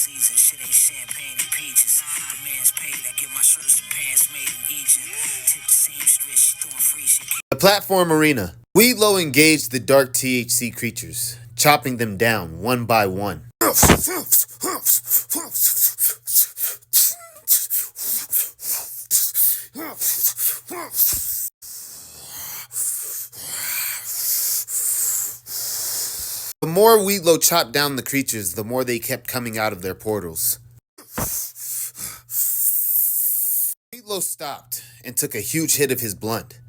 season. Shit ain't champagne and peaches. The man's paid. I get my shirts and pants made in Egypt. Tip the seamstress. She throwing free. She The platform arena. Weedlow engaged the dark THC creatures, chopping them down one by one. The more Weedlow chopped down the creatures, the more they kept coming out of their portals. Weedlow stopped and took a huge hit of his blunt,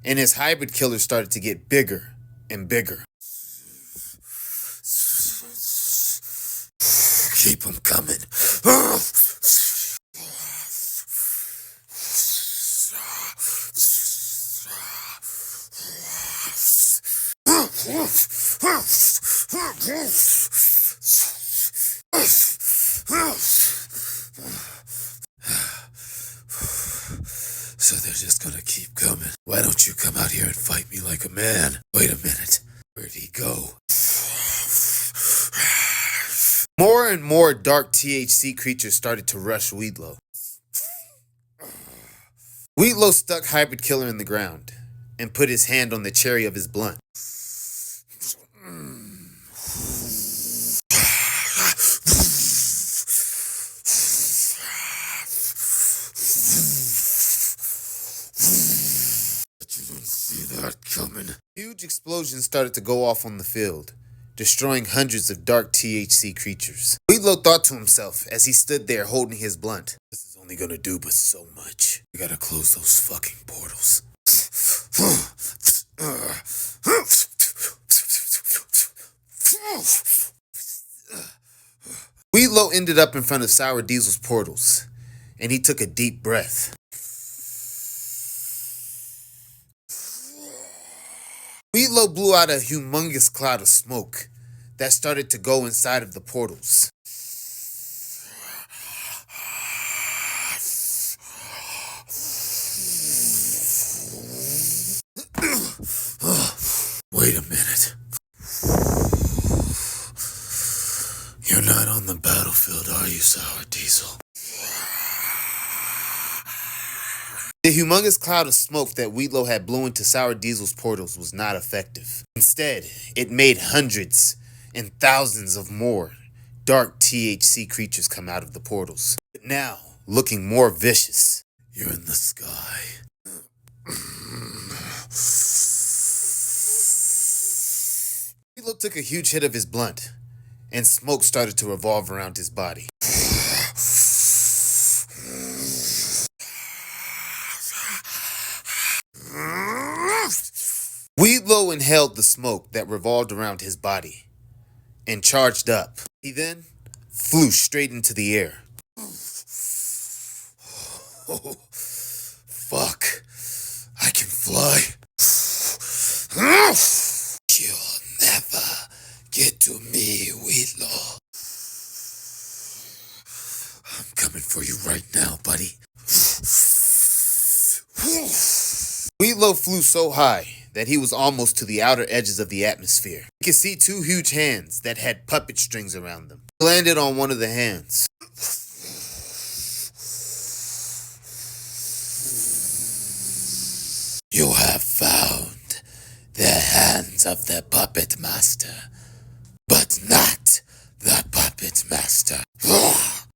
and his hybrid killer started to get bigger and bigger. Keep them coming. So they're just gonna keep coming. Why don't you come out here and fight me like a man? Wait a minute. Where'd he go? More and more dark THC creatures started to rush Weedlow. Weedlow stuck Hybrid Killer in the ground and put his hand on the cherry of his blunt. But you didn't see that coming. Huge explosions started to go off on the field, destroying hundreds of dark THC creatures. Weedlow thought to himself as he stood there holding his blunt, this is only gonna do but so much. We gotta close those fucking portals. Weedlow ended up in front of Sour Diesel's portals, and he took a deep breath. Weedlow blew out a humongous cloud of smoke that started to go inside of the portals. Wait a minute. You're not on the battlefield, are you, Sour Diesel? The humongous cloud of smoke that Weedlow had blew into Sour Diesel's portals was not effective. Instead, it made hundreds and thousands of more dark THC creatures come out of the portals. But now, looking more vicious. You're in the sky. Weedlow took a huge hit of his blunt, and smoke started to revolve around his body. Weedlow inhaled the smoke that revolved around his body and charged up. He then flew straight into the air. Oh, fuck. I can fly. You'll never get to me, Weedlow. I'm coming for you right now, buddy. Weedlow flew so high that he was almost to the outer edges of the atmosphere. He could see two huge hands that had puppet strings around them. He landed on one of the hands. You have found the hands of the puppet master, but not the puppet master.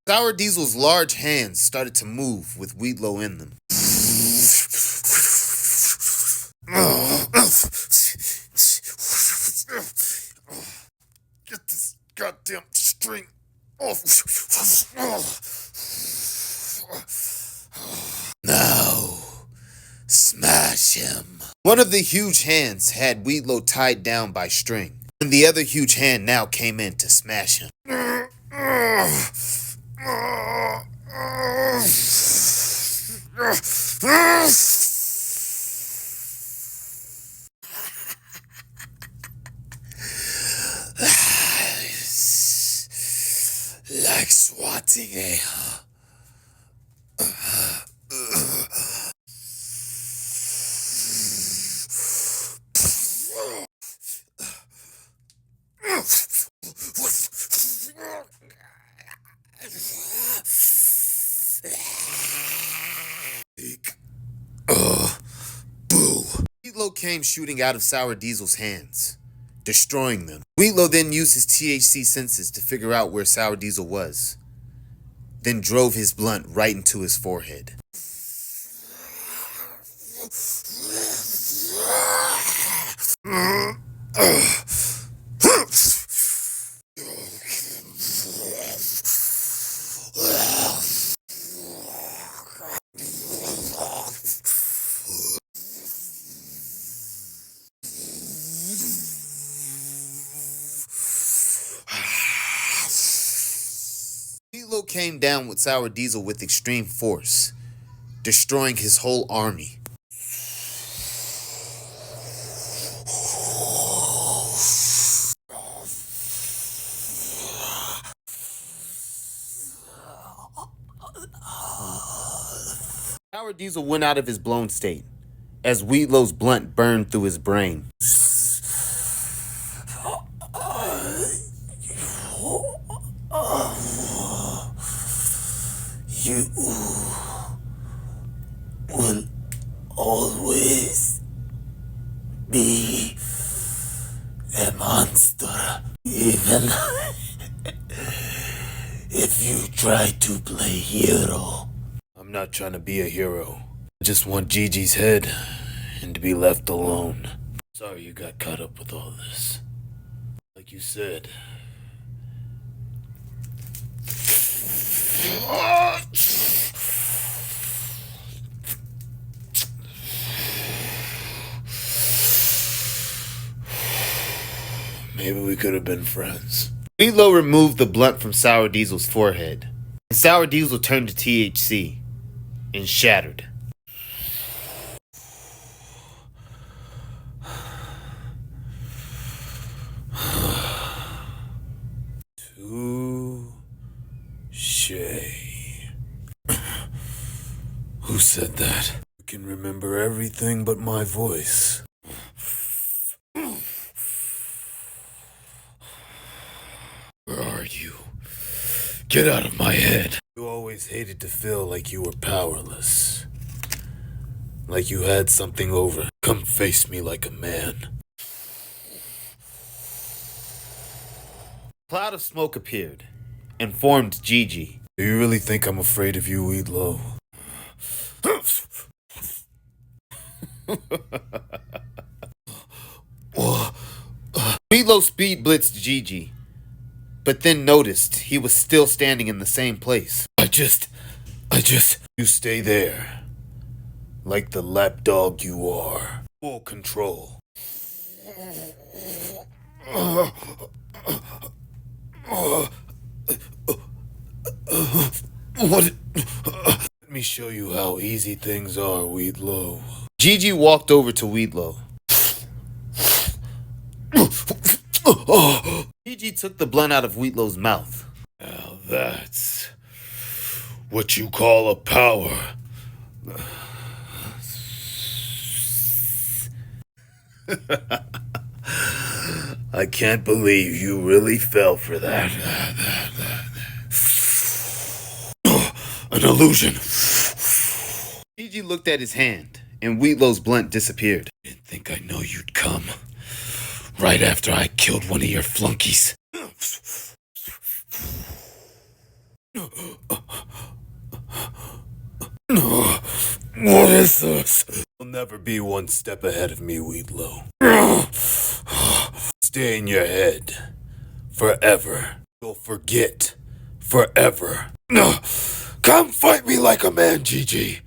Sour Diesel's large hands started to move with Weedlow in them. Get this goddamn string off. Now, smash him. One of the huge hands had Weedlow tied down by string, and the other huge hand now came in to smash him. Like swatting, eh? came shooting out of Sour Diesel's hands, destroying them. Weedlow then used his THC senses to figure out where Sour Diesel was, then drove his blunt right into his forehead. Weedlow came down with Sour Diesel with extreme force, destroying his whole army. Sour Diesel went out of his blown state as Weedlow's blunt burned through his brain. You will always be a monster, even if you try to play hero. I'm not trying to be a hero. I just want Gigi's head and to be left alone. Sorry you got caught up with all this. Like you said. Maybe we could have been friends. Weedlow removed the blunt from Sour Diesel's forehead, and Sour Diesel turned to THC and shattered. Touché. Who said that? You can remember everything but my voice. Where are you? Get out of my head. You always hated to feel like you were powerless. Like you had something over. Come face me like a man. A cloud of smoke appeared and formed Gigi. Do you really think I'm afraid of you, Weedlow? Weedlow speed blitzed Gigi, but then noticed he was still standing in the same place. You stay there. Like the lapdog you are. Full control. What? Let me show you how easy things are, Weedlow. Gigi walked over to Weedlow. Gigi took the blunt out of Weedlow's mouth. Now that's what you call a power. I can't believe you really fell for that. An illusion. Gigi looked at his hand, and Weedlow's blunt disappeared. Didn't think I know you'd come. Right after I killed one of your flunkies. What is this? You'll never be one step ahead of me, Weedlow. Stay in your head. Forever. You'll forget. Forever. Come fight me like a man, Gigi.